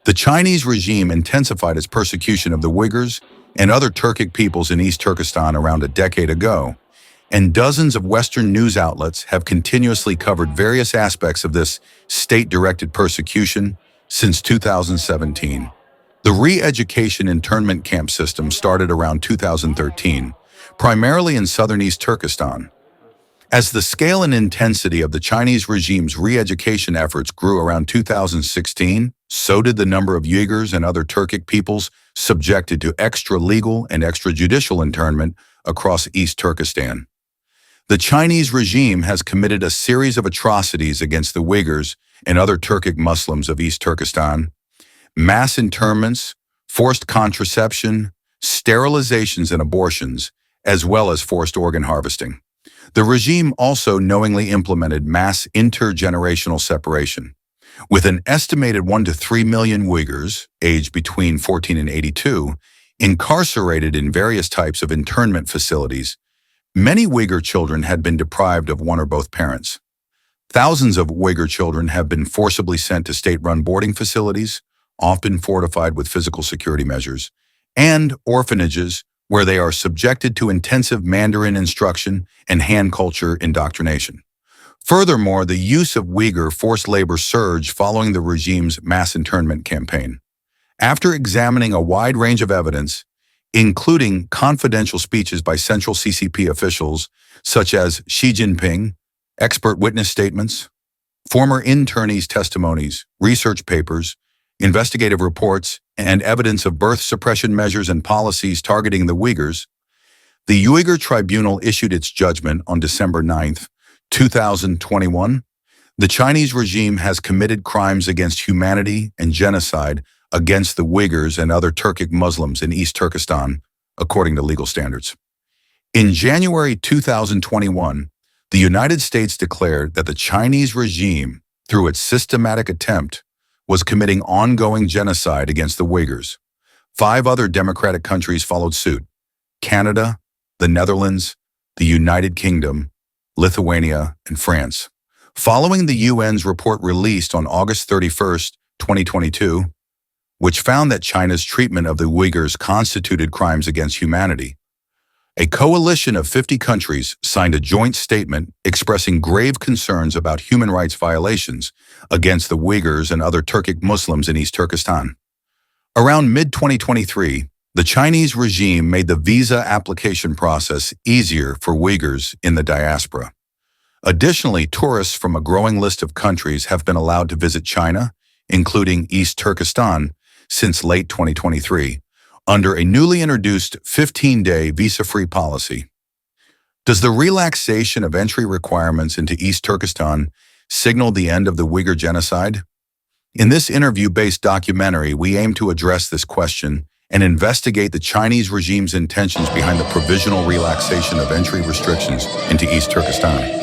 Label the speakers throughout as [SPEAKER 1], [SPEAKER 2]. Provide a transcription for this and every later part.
[SPEAKER 1] The Chinese regime intensified its persecution of the Uyghurs and other Turkic peoples in East Turkestan around a decade ago, and dozens of Western news outlets have continuously covered various aspects of this state-directed persecution since 2017. The re-education internment camp system started around 2013, primarily in southern East Turkestan. As the scale and intensity of the Chinese regime's re-education efforts grew around 2016, so did the number of Uyghurs and other Turkic peoples subjected to extra-legal and extrajudicial internment across East Turkestan. The Chinese regime has committed a series of atrocities against the Uyghurs and other Turkic Muslims of East Turkestan: mass internments, forced contraception, sterilizations and abortions, as well as forced organ harvesting. The regime also knowingly implemented mass intergenerational separation, with an estimated 1 to 3 million Uyghurs, aged between 14 and 82, incarcerated in various types of internment facilities. Many Uyghur children had been deprived of one or both parents. Thousands of Uyghur children have been forcibly sent to state-run boarding facilities, often fortified with physical security measures, and orphanages where they are subjected to intensive Mandarin instruction and hand culture indoctrination. Furthermore, the use of Uyghur forced labor surged following the regime's mass internment campaign. After examining a wide range of evidence, including confidential speeches by central CCP officials such as Xi Jinping, expert witness statements, former internees' testimonies, research papers, investigative reports, and evidence of birth suppression measures and policies targeting the Uyghurs, the Uyghur Tribunal issued its judgment on December 9, 2021. The Chinese regime has committed crimes against humanity and genocide against the Uyghurs and other Turkic Muslims in East Turkestan, according to legal standards. In January 2021, the United States declared that the Chinese regime, through its systematic attempt, was committing ongoing genocide against the Uyghurs. 5 other democratic countries followed suit: Canada, the Netherlands, the United Kingdom, Lithuania, and France. Following the UN's report released on August 31, 2022, which found that China's treatment of the Uyghurs constituted crimes against humanity, a coalition of 50 countries signed a joint statement expressing grave concerns about human rights violations against the Uyghurs and other Turkic Muslims in East Turkestan. Around mid-2023, the Chinese regime made the visa application process easier for Uyghurs in the diaspora. Additionally, tourists from a growing list of countries have been allowed to visit China, including East Turkestan, since late 2023, under a newly introduced 15-day visa-free policy. Does the relaxation of entry requirements into East Turkestan signal the end of the Uyghur genocide? In this interview-based documentary, we aim to address this question and investigate the Chinese regime's intentions behind the provisional relaxation of entry restrictions into East Turkestan.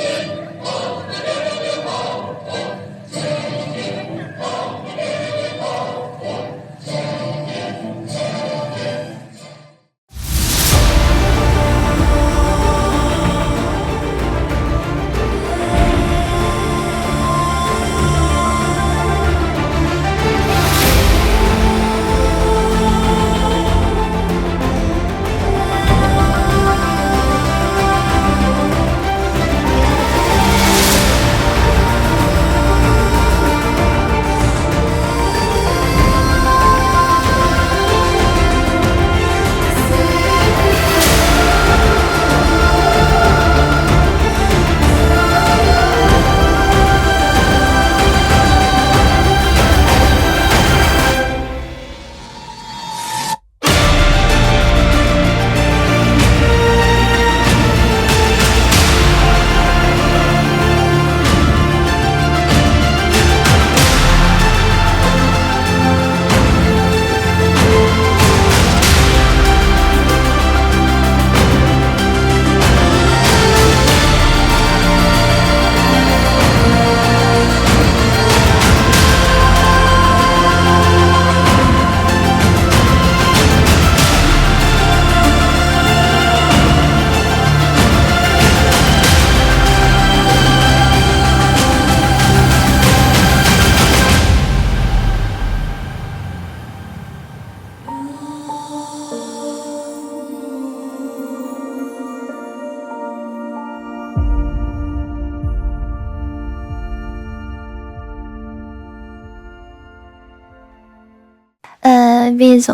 [SPEAKER 2] wees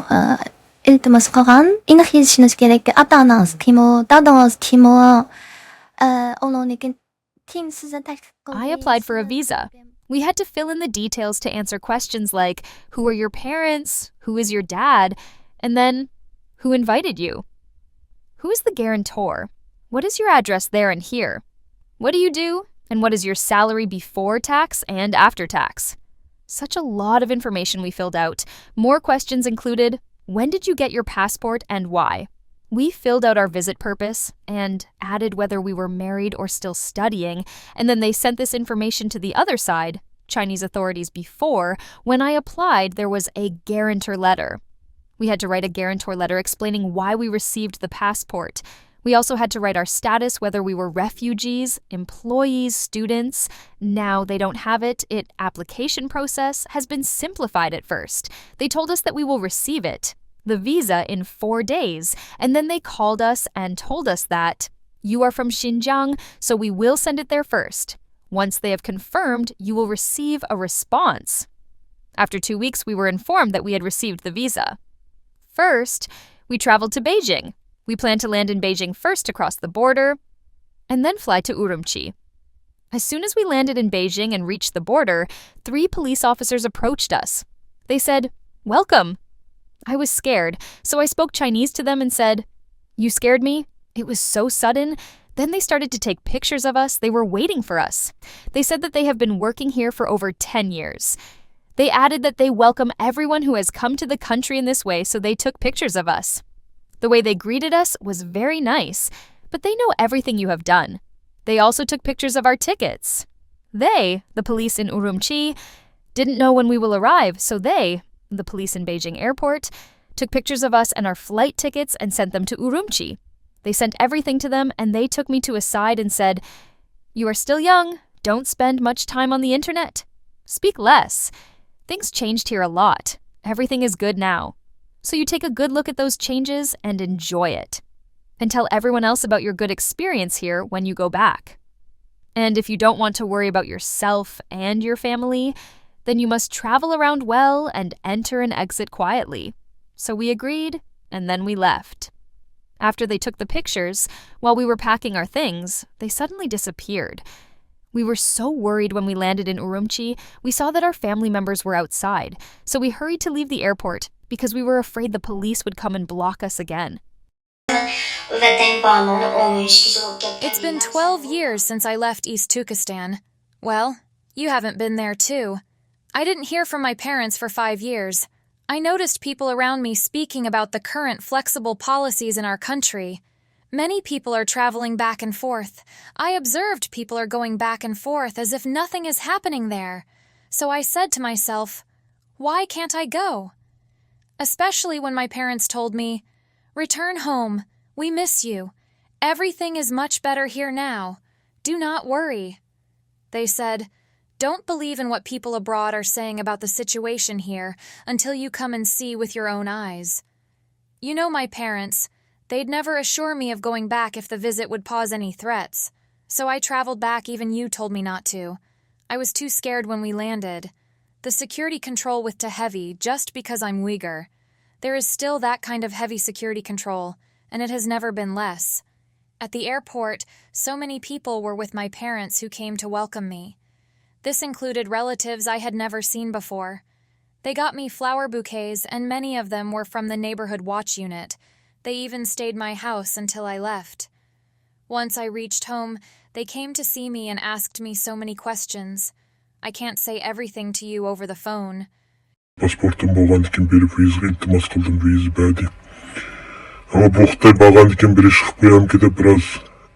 [SPEAKER 2] iltmas qagan inkhishnish gerek ata-anangiz kim u, dadingiz kim u, ularning kim sizni taklif qildi.
[SPEAKER 3] I applied for a visa. We had to fill in the details to answer questions like, who are your parents? Who is your dad? And then, who invited you? Who is the guarantor? What is your address there and here? What do you do? And what is your salary before tax and after tax? Such a lot of information we filled out. More questions included, when did you get your passport and why? We filled out our visit purpose and added whether we were married or still studying, and then they sent this information to the other side, Chinese authorities before. When I applied, there was a guarantor letter. We had to write a guarantor letter explaining why we received the passport. We also had to write our status, whether we were refugees, employees, students. Now they don't have it. Application process has been simplified at first. They told us that we will receive it, the visa, in 4 days, and then they called us and told us that you are from Xinjiang, so we will send it there first. Once they have confirmed, you will receive a response. After 2 weeks, we were informed that we had received the visa. First, we traveled to Beijing. We planned to land in Beijing first to cross the border, and then fly to Urumqi. As soon as we landed in Beijing and reached the border, 3 police officers approached us. They said, "Welcome." I was scared, so I spoke Chinese to them and said, "You scared me? It was so sudden." Then they started to take pictures of us. They were waiting for us. They said that they have been working here for over 10 years. They added that they welcome everyone who has come to the country in this way, so they took pictures of us. The way they greeted us was very nice, but they know everything you have done. They also took pictures of our tickets. They, the police in Urumqi, didn't know when we will arrive, so they, the police in Beijing Airport, took pictures of us and our flight tickets and sent them to Urumqi. They sent everything to them, and they took me to a side and said, "You are still young. Don't spend much time on the internet. Speak less. Things changed here a lot. Everything is good now. So you take a good look at those changes and enjoy it. And tell everyone else about your good experience here when you go back. And if you don't want to worry about yourself and your family, then you must travel around well and enter and exit quietly." So we agreed, and then we left. After they took the pictures, while we were packing our things, they suddenly disappeared. We were so worried when we landed in Urumqi, we saw that our family members were outside, so we hurried to leave the airport because we were afraid the police would come and block us again.
[SPEAKER 4] It's been 12 years since I left East Turkistan. Well, you haven't been there too. I didn't hear from my parents for 5 years. I noticed people around me speaking about the current flexible policies in our country. Many people are traveling back and forth. I observed people are going back and forth as if nothing is happening there. So I said to myself, why can't I go? Especially when my parents told me, "Return home. We miss you. Everything is much better here now. Do not worry." They said, "Don't believe in what people abroad are saying about the situation here until you come and see with your own eyes." You know my parents. They'd never assure me of going back if the visit would pose any threats. So I traveled back even you told me not to. I was too scared when we landed. The security control was too heavy just because I'm Uyghur. There is still that kind of heavy security control, and it has never been less. At the airport, so many people were with my parents who came to welcome me. This included relatives I had never seen before. They got me flower bouquets, and many of them were from the neighborhood watch unit. They even stayed my house until I left. Once I reached home, they came to see me and asked me so many questions. I can't say everything to you over the phone.
[SPEAKER 5] Паспортым болгондуктан бери визага илтимос кылдым, виза бади. Ама буктай багандыктан бери чыгып коем кетип бир аз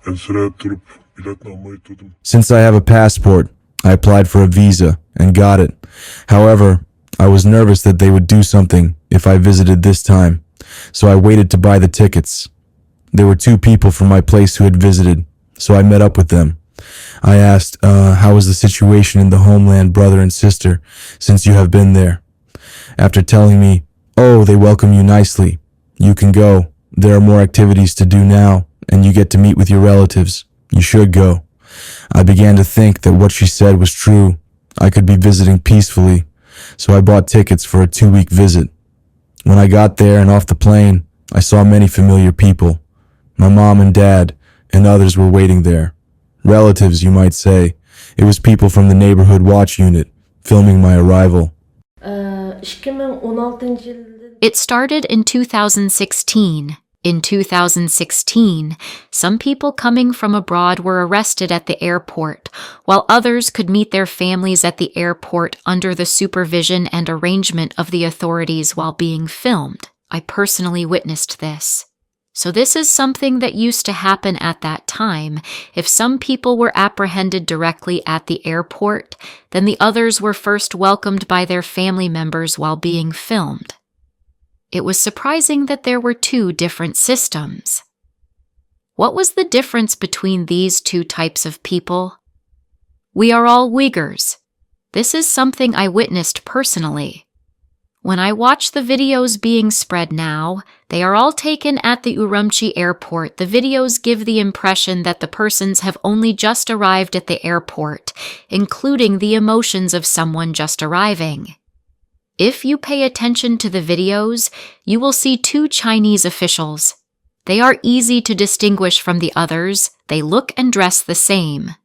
[SPEAKER 5] энсиреп туруп билетин алмай турдум.
[SPEAKER 6] Since I have a passport, I applied for a visa and got it. However, I was nervous that they would do something if I visited this time, so I waited to buy the tickets. There were 2 people from my place who had visited, so I met up with them. I asked, how is the situation in the homeland, brother and sister, since you have been there? After telling me, "Oh, they welcome you nicely. You can go. There are more activities to do now, and you get to meet with your relatives. You should go." I began to think that what she said was true. I could be visiting peacefully, so I bought tickets for a 2-week visit. When I got there and off the plane, I saw many familiar people. My mom and dad and others were waiting there. Relatives, you might say. It was people from the neighborhood watch unit filming my arrival.
[SPEAKER 3] It started in 2016. In 2016, some people coming from abroad were arrested at the airport, while others could meet their families at the airport under the supervision and arrangement of the authorities while being filmed. I personally witnessed this. So this is something that used to happen at that time. If some people were apprehended directly at the airport, then the others were first welcomed by their family members while being filmed. It was surprising that there were two different systems. What was the difference between these two types of people? We are all Uyghurs. This is something I witnessed personally. When I watch the videos being spread now, they are all taken at the Urumqi airport. The videos give the impression that the persons have only just arrived at the airport, including the emotions of someone just arriving. If you pay attention to the videos, you will see two Chinese officials. They are easy to distinguish from the others. They look and dress the same.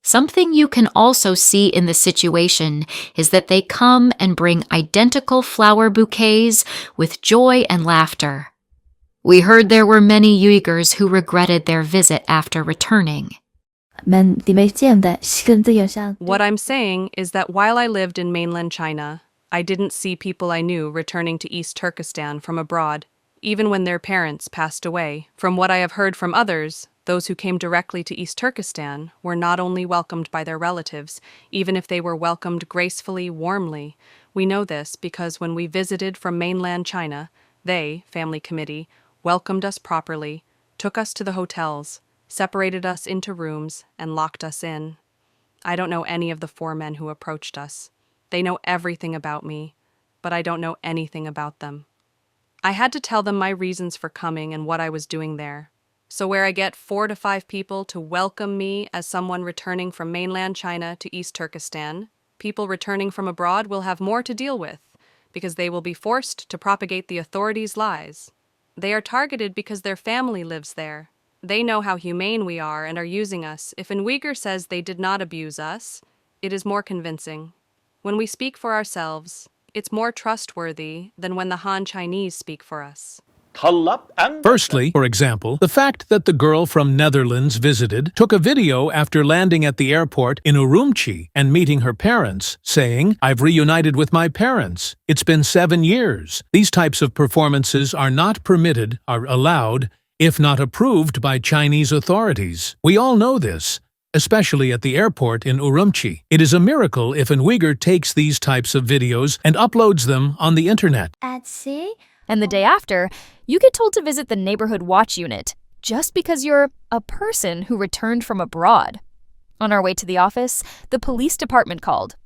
[SPEAKER 3] Something you can also see in the situation is that they come and bring identical flower bouquets with joy and laughter. We heard there were many Uyghurs who regretted their visit after returning.
[SPEAKER 7] What I'm saying is that while I lived in mainland China, I didn't see people I knew returning to East Turkistan from abroad, even when their parents passed away. From what I have heard from others, those who came directly to East Turkistan were not only welcomed by their relatives, even if they were welcomed gracefully, warmly. We know this because when we visited from mainland China, they, family committee, welcomed us properly, took us to the hotels, separated us into rooms, and locked us in. I don't know any of the 4 men who approached us. They know everything about me, but I don't know anything about them. I had to tell them my reasons for coming and what I was doing there. So where I get 4 to 5 people to welcome me as someone returning from mainland China to East Turkistan, people returning from abroad will have more to deal with, because they will be forced to propagate the authorities' lies. They are targeted because their family lives there. They know how humane we are and are using us. If an Uyghur says they did not abuse us, it is more convincing. When we speak for ourselves, it's more trustworthy than when the Han Chinese speak for us.
[SPEAKER 8] Firstly, for example, the fact that the girl from Netherlands visited took a video after landing at the airport in Urumqi and meeting her parents, saying, "I've reunited with my parents. It's been 7 years." These types of performances are not permitted, are allowed, if not approved by Chinese authorities. We all know this, especially at the airport in Urumqi. It is a miracle if an Uyghur takes these types of videos and uploads them on the internet.
[SPEAKER 3] And the day after, you get told to visit the neighborhood watch unit, just because you're a person who returned from abroad. On our way to the office, the police department called.